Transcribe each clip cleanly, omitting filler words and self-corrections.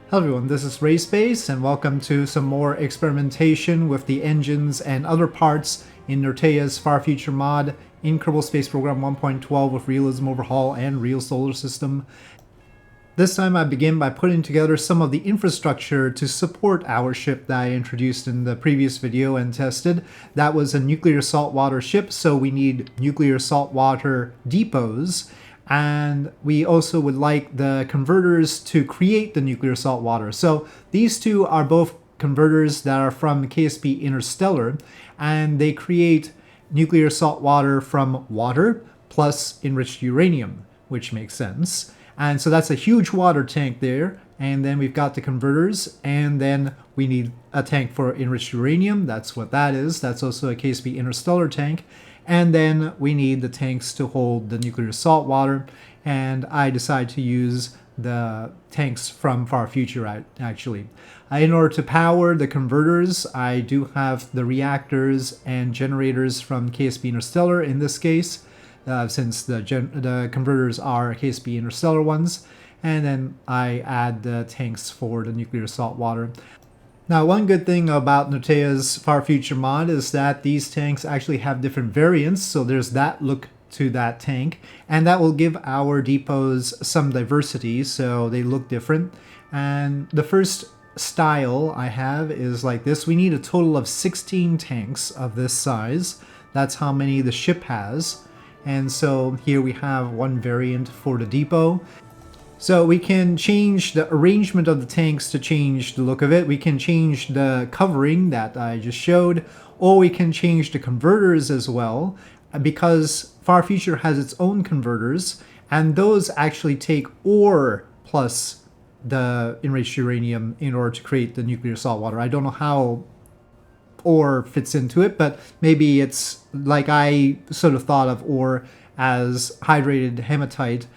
Hello everyone, this is RaySpace and welcome to some more experimentation with the engines and other parts in Nertea's Far Future mod in Kerbal Space Program 1.12 with Realism Overhaul and Real Solar System. This time I begin by putting together some of the infrastructure to support our ship that I introduced in the previous video and tested. That was a nuclear saltwater ship, so we need nuclear saltwater depots. And we also would like the converters to create the nuclear saltwater. So these two are both converters that are from KSP Interstellar, and they create nuclear saltwater from water plus enriched uranium, which makes sense. And so that's a huge water tank there. And then we've got the converters, and then we need a tank for enriched uranium. That's what that is. That's also a KSP Interstellar tank. And then we need the tanks to hold the nuclear saltwater, and I decide to use the tanks from Far Future actually. In order to power the converters, I do have the reactors and generators from KSP Interstellar in this case, since the converters are KSP Interstellar ones, and then I add the tanks for the nuclear saltwater. Now, one good thing about Nertea's Far Future mod is that these tanks actually have different variants, so there's that look to that tank, and that will give our depots some diversity, so they look different. And the first style I have is like this. We need a total of 16 tanks of this size. That's how many the ship has. And so here we have one variant for the depot. So we can change the arrangement of the tanks to change the look of it. We can change the covering that I just showed, or we can change the converters as well, because Far Future has its own converters, and those actually take ore plus the enriched uranium in order to create the nuclear saltwater. I don't know how ore fits into it, but maybe it's like I sort of thought of ore as hydrated hematite.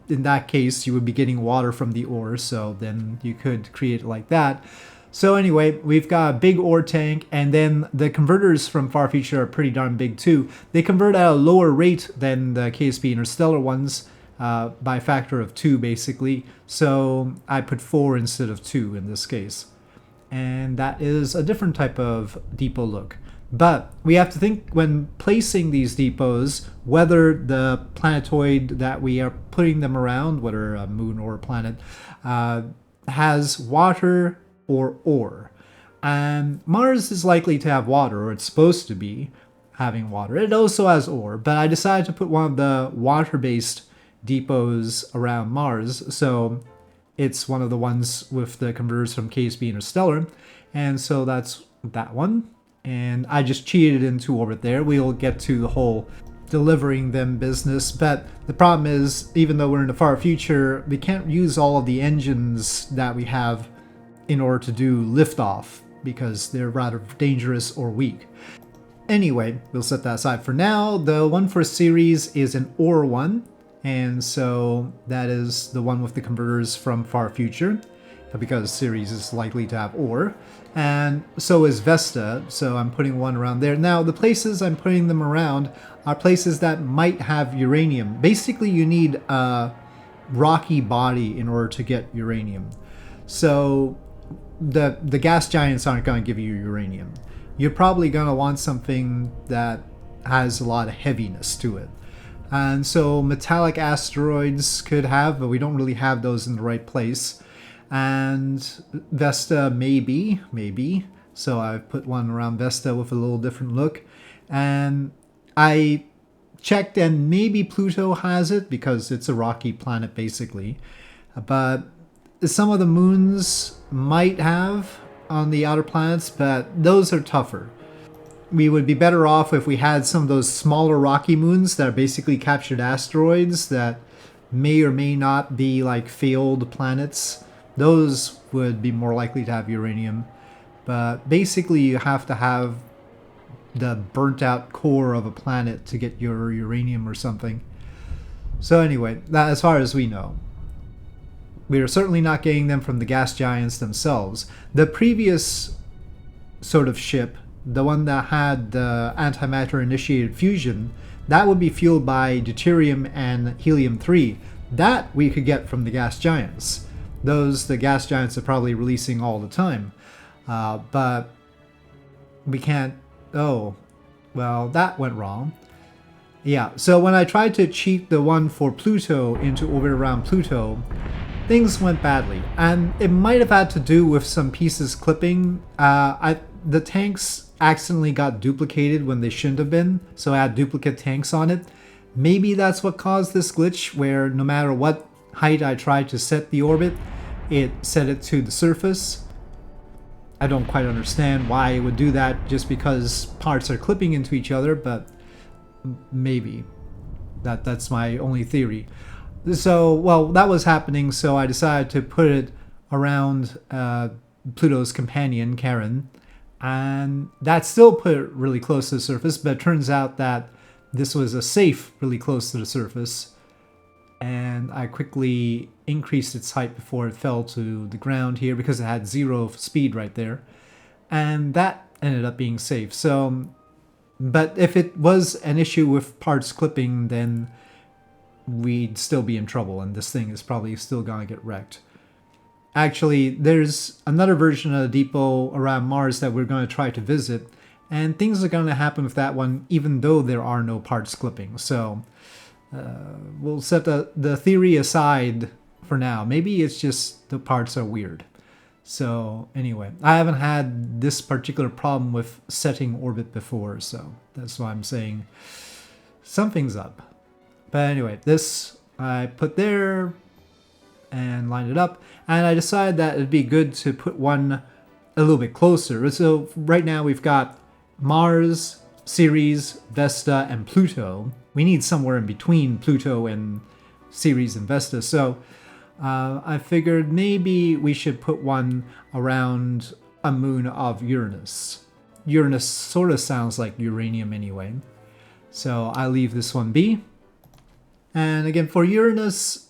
In that case, you would be getting water from the ore, so then you could create it like that. So anyway, we've got a big ore tank, and then the converters from Far Future are pretty darn big too. They convert at a lower rate than the KSP Interstellar ones, by a factor of 2 basically. So I put 4 instead of 2 in this case. And that is a different type of depot look. But we have to think when placing these depots whether the planetoid that we are putting them around, whether a moon or a planet, has water or ore. And Mars is likely to have water, or it's supposed to be having water. It also has ore, but I decided to put one of the water-based depots around Mars, so it's one of the ones with the converters from KSP Interstellar, and so that's that one. And I just cheated into orbit there. We'll get to the whole delivering them business, but the problem is, even though we're in the far future, we can't use all of the engines that we have in order to do liftoff because they're rather dangerous or weak. Anyway, we'll set that aside for now. The one for Ceres is an ore one, and so that is the one with the converters from Far Future, because Ceres is likely to have ore. And so is Vesta, so I'm putting one around there. Now, the places I'm putting them around are places that might have uranium. Basically, you need a rocky body in order to get uranium. So the gas giants aren't going to give you uranium. You're probably going to want something that has a lot of heaviness to it. And so metallic asteroids could have, but we don't really have those in the right place. And Vesta maybe. So I've put one around Vesta with a little different look. And I checked, and maybe Pluto has it because it's a rocky planet basically. But some of the moons might have on the outer planets, but those are tougher. We would be better off if we had some of those smaller rocky moons that are basically captured asteroids that may or may not be like failed planets. Those would be more likely to have uranium. But basically you have to have the burnt out core of a planet to get your uranium or something. So anyway, that as far as we know. We are certainly not getting them from the gas giants themselves. The previous sort of ship, the one that had the antimatter initiated fusion, that would be fueled by deuterium and helium-3. That we could get from the gas giants. Those, the gas giants are probably releasing all the time. But we can't... Oh, well, that went wrong. Yeah, so when I tried to cheat the one for Pluto into orbit around Pluto, things went badly. And it might have had to do with some pieces clipping. The tanks accidentally got duplicated when they shouldn't have been, so I had duplicate tanks on it. Maybe that's what caused this glitch, where no matter what height I tried to set the orbit, it set it to the surface. I don't quite understand why it would do that just because parts are clipping into each other, but maybe. That's my only theory. So, well, that was happening, so I decided to put it around Pluto's companion, Charon, and that still put it really close to the surface, but it turns out that this was a safe really close to the surface, and I quickly increased its height before it fell to the ground here because it had 0 speed right there, and that ended up being safe. So, but if it was an issue with parts clipping, then we'd still be in trouble, and this thing is probably still gonna get wrecked. Actually, there's another version of the depot around Mars that we're going to try to visit, and things are going to happen with that one even though there are no parts clipping. So we'll set the theory aside for now. Maybe it's just the parts are weird. So anyway, I haven't had this particular problem with setting orbit before, so that's why I'm saying something's up. But anyway, this I put there and lined it up, and I decided that it'd be good to put one a little bit closer. So right now we've got Mars, Ceres, Vesta, and Pluto. We need somewhere in between Pluto and Ceres and Vesta, so I figured maybe we should put one around a moon of Uranus. Uranus sort of sounds like uranium anyway, so I leave this one be. And again, for Uranus,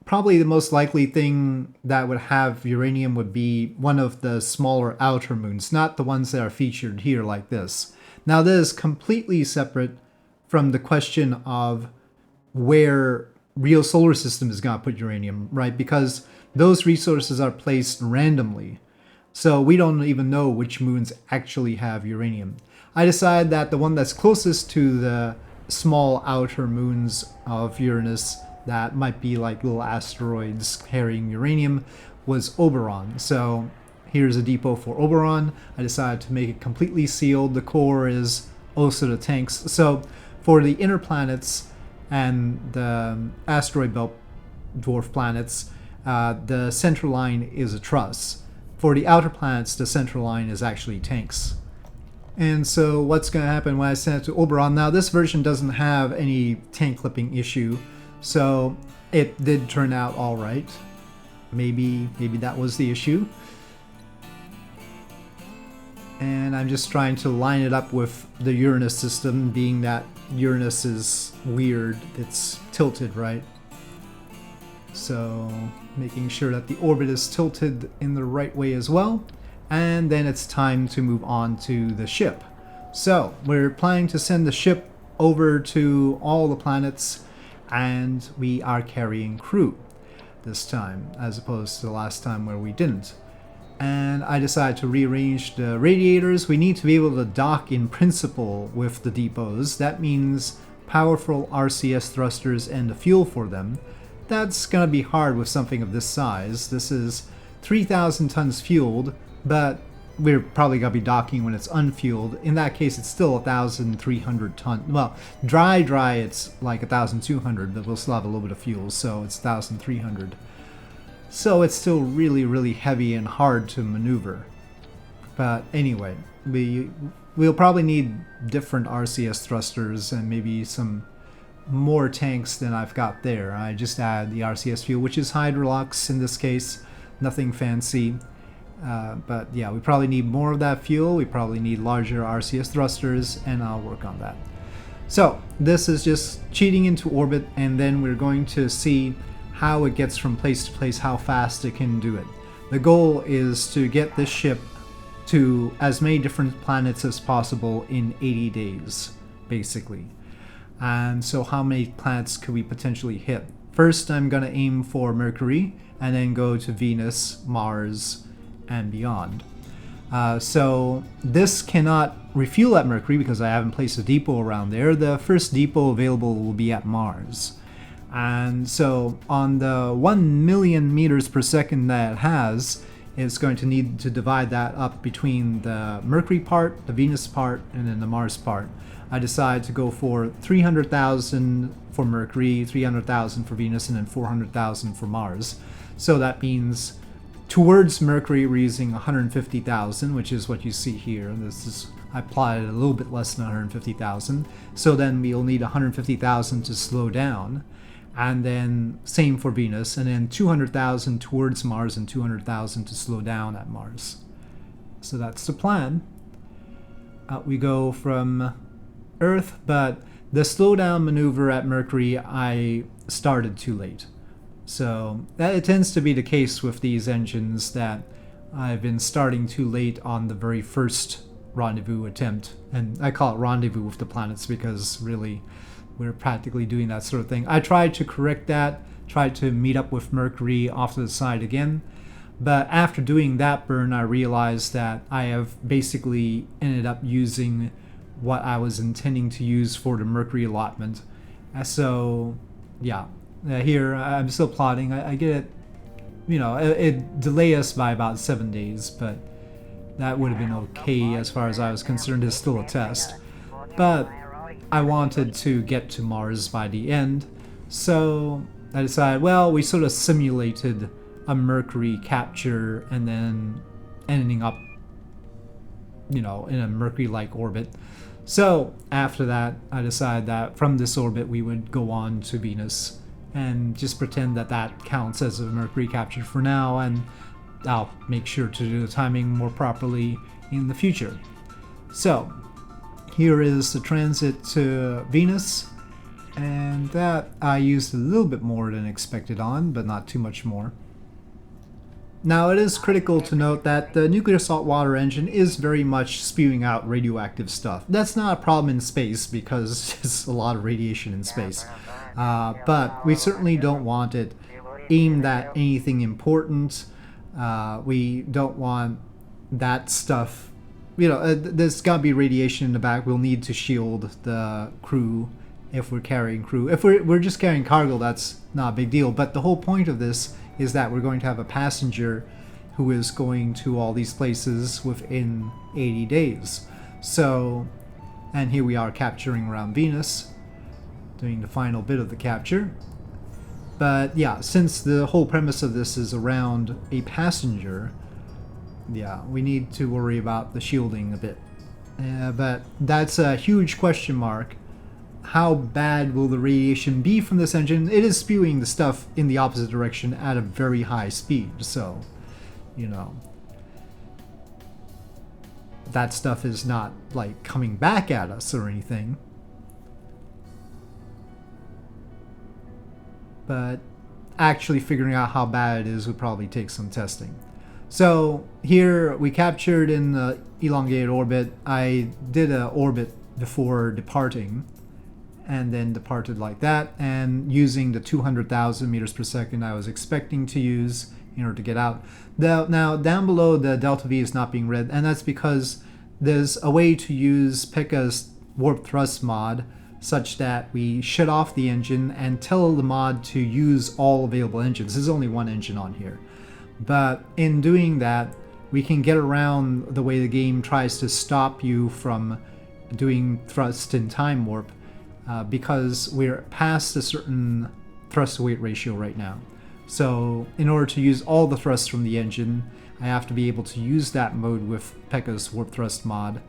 probably the most likely thing that would have uranium would be one of the smaller outer moons, not the ones that are featured here like this. Now, this is completely separate from the question of where real solar system is going to put uranium, right? Because those resources are placed randomly. So we don't even know which moons actually have uranium. I decided that the one that's closest to the small outer moons of Uranus that might be like little asteroids carrying uranium was Oberon. So here's a depot for Oberon. I decided to make it completely sealed. The core is also the tanks. So for the inner planets and the asteroid belt dwarf planets, the central line is a truss. For the outer planets, the central line is actually tanks. And so what's going to happen when I send it to Oberon? Now, this version doesn't have any tank clipping issue, so it did turn out all right. Maybe that was the issue. And I'm just trying to line it up with the Uranus system, being that Uranus is weird. It's tilted, right? So making sure that the orbit is tilted in the right way as well. And then it's time to move on to the ship. So we're planning to send the ship over to all the planets, and we are carrying crew this time, as opposed to the last time where we didn't. And I decided to rearrange the radiators. We need to be able to dock in principle with the depots. That means powerful RCS thrusters and the fuel for them. That's going to be hard with something of this size. This is 3,000 tons fueled, but we're probably going to be docking when it's unfueled. In that case, it's still 1,300 tons. Well, dry, it's like 1,200, but we'll still have a little bit of fuel, so it's 1,300. So it's still really, really heavy and hard to maneuver. But anyway, we'll probably need different RCS thrusters and maybe some more tanks than I've got there. I just add the RCS fuel, which is Hydrolux in this case, nothing fancy. But yeah, we probably need more of that fuel. We probably need larger RCS thrusters, and I'll work on that. So this is just cheating into orbit, and then we're going to see how it gets from place to place, how fast it can do it. The goal is to get this ship to as many different planets as possible in 80 days, basically. And so how many planets could we potentially hit? First, I'm going to aim for Mercury, and then go to Venus, Mars, and beyond. So this cannot refuel at Mercury because I haven't placed a depot around there. The first depot available will be at Mars. And so on the 1 million meters per second that it has, it's going to need to divide that up between the Mercury part, the Venus part, and then the Mars part. I decided to go for 300,000 for Mercury, 300,000 for Venus, and then 400,000 for Mars. So that means towards Mercury we're using 150,000, which is what you see here. I plotted a little bit less than 150,000. So then we'll need 150,000 to slow down. And then same for Venus, and then 200,000 towards Mars and 200,000 to slow down at Mars. So that's the plan. We go from Earth, but the slowdown maneuver at Mercury I started too late. So it tends to be the case with these engines that I've been starting too late on the very first rendezvous attempt. And I call it rendezvous with the planets because really we're practically doing that sort of thing. I tried to correct that, tried to meet up with Mercury off to the side again, but after doing that burn I realized that I have basically ended up using what I was intending to use for the Mercury allotment. So yeah, here I'm still plotting. I get it, it delay us by about 7 days, but that would have been okay as far as I was concerned. It's still a test. But I wanted to get to Mars by the end, so I decided, well, we sort of simulated a Mercury capture and then ending up, in a Mercury-like orbit. So after that, I decided that from this orbit we would go on to Venus and just pretend that that counts as a Mercury capture for now, and I'll make sure to do the timing more properly in the future. So here is the transit to Venus, and that I used a little bit more than expected on, but not too much more. Now it is critical to note that the nuclear saltwater engine is very much spewing out radioactive stuff. That's not a problem in space because there's a lot of radiation in space, but we certainly don't want it aimed at anything important. We don't want that stuff. There's got to be radiation in the back. We'll need to shield the crew if we're carrying crew. If we're just carrying cargo, that's not a big deal. But the whole point of this is that we're going to have a passenger who is going to all these places within 80 days. So, and here we are capturing around Venus, doing the final bit of the capture. But yeah, since the whole premise of this is around a passenger, yeah, we need to worry about the shielding a bit. But that's a huge question mark. How bad will the radiation be from this engine? It is spewing the stuff in the opposite direction at a very high speed, so, that stuff is not, like, coming back at us or anything. But actually figuring out how bad it is would probably take some testing. So here we captured in the elongated orbit. I did an orbit before departing and then departed like that, and using the 200,000 meters per second I was expecting to use in order to get out. Now down below the delta V is not being read, and that's because there's a way to use Pekka's warp thrust mod such that we shut off the engine and tell the mod to use all available engines. There's only one engine on here. But in doing that, we can get around the way the game tries to stop you from doing thrust in time warp, because we're past a certain thrust to weight ratio right now. So in order to use all the thrust from the engine, I have to be able to use that mode with Pekka's warp thrust mod,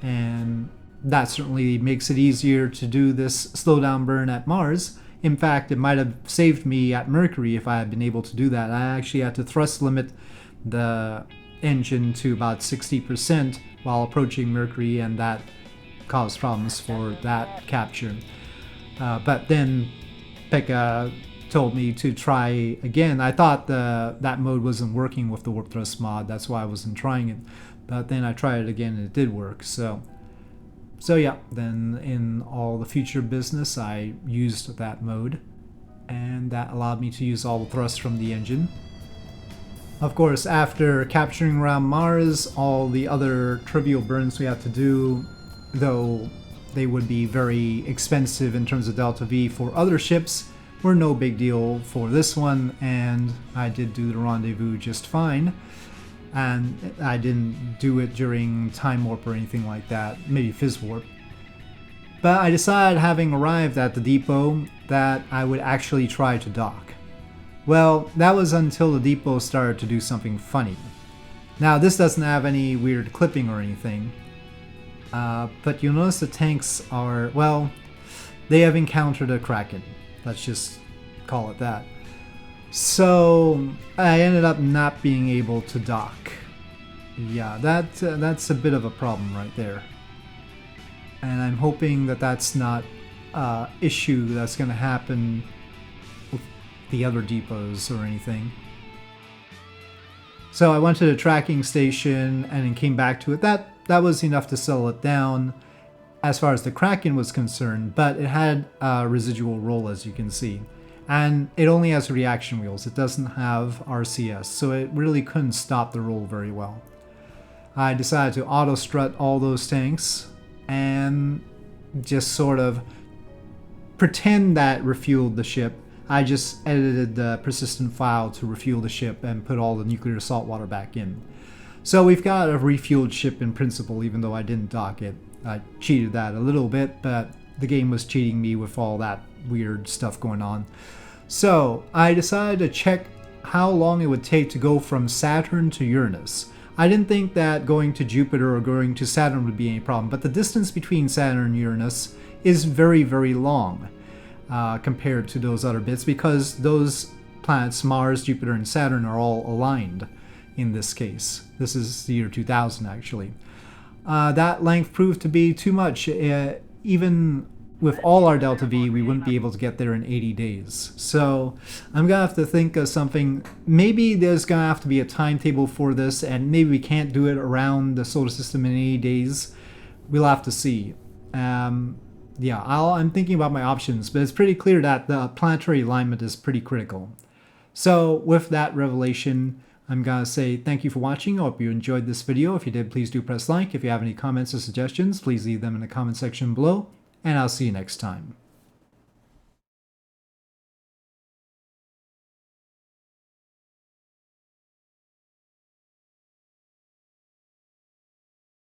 and that certainly makes it easier to do this slowdown burn at Mars. In fact, it might have saved me at Mercury if I had been able to do that. I actually had to thrust limit the engine to about 60% while approaching Mercury, and that caused problems for that capture. But then Pekka told me to try again. I thought that mode wasn't working with the warp thrust mod, that's why I wasn't trying it. But then I tried it again and it did work. So yeah, then in all the future business I used that mode. and that allowed me to use all the thrust from the engine. Of course, after capturing around Mars, all the other trivial burns we have to do, though they would be very expensive in terms of Delta V for other ships, were no big deal for this one, and I did do the rendezvous just fine. And I didn't do it during time warp or anything like that, maybe phys warp. But I decided, having arrived at the depot, that I would actually try to dock. Well, that was until the depot started to do something funny. Now, this doesn't have any weird clipping or anything, but you'll notice the tanks are, well, they have encountered a Kraken. Let's just call it that. So I ended up not being able to dock. Yeah, that's a bit of a problem right there. And I'm hoping that that's not an issue that's going to happen with the other depots or anything. So I went to the tracking station and then came back to it. That was enough to settle it down as far as the Kraken was concerned, but it had a residual roll, as you can see. And it only has reaction wheels. It doesn't have RCS, so it really couldn't stop the roll very well. I decided to auto strut all those tanks and just sort of pretend that refueled the ship. I just edited the persistent file to refuel the ship and put all the nuclear salt water back in. So we've got a refueled ship in principle, even though I didn't dock it. I cheated that a little bit, but the game was cheating me with all that weird stuff going on. So I decided to check how long it would take to go from Saturn to Uranus. I didn't think that going to Jupiter or going to Saturn would be any problem, but the distance between Saturn and Uranus is very, very long compared to those other bits, because those planets, Mars, Jupiter, and Saturn, are all aligned in this case. This is the year 2000, actually. That length proved to be too much. Even with all our Delta V, we wouldn't be able to get there in 80 days. So I'm going to have to think of something. Maybe there's going to have to be a timetable for this, and maybe we can't do it around the solar system in 80 days. We'll have to see. Yeah, I'm thinking about my options, but it's pretty clear that the planetary alignment is pretty critical. So with that revelation, I'm going to say thank you for watching. I hope you enjoyed this video. If you did, please do press like. If you have any comments or suggestions, please leave them in the comment section below. And I'll see you next time.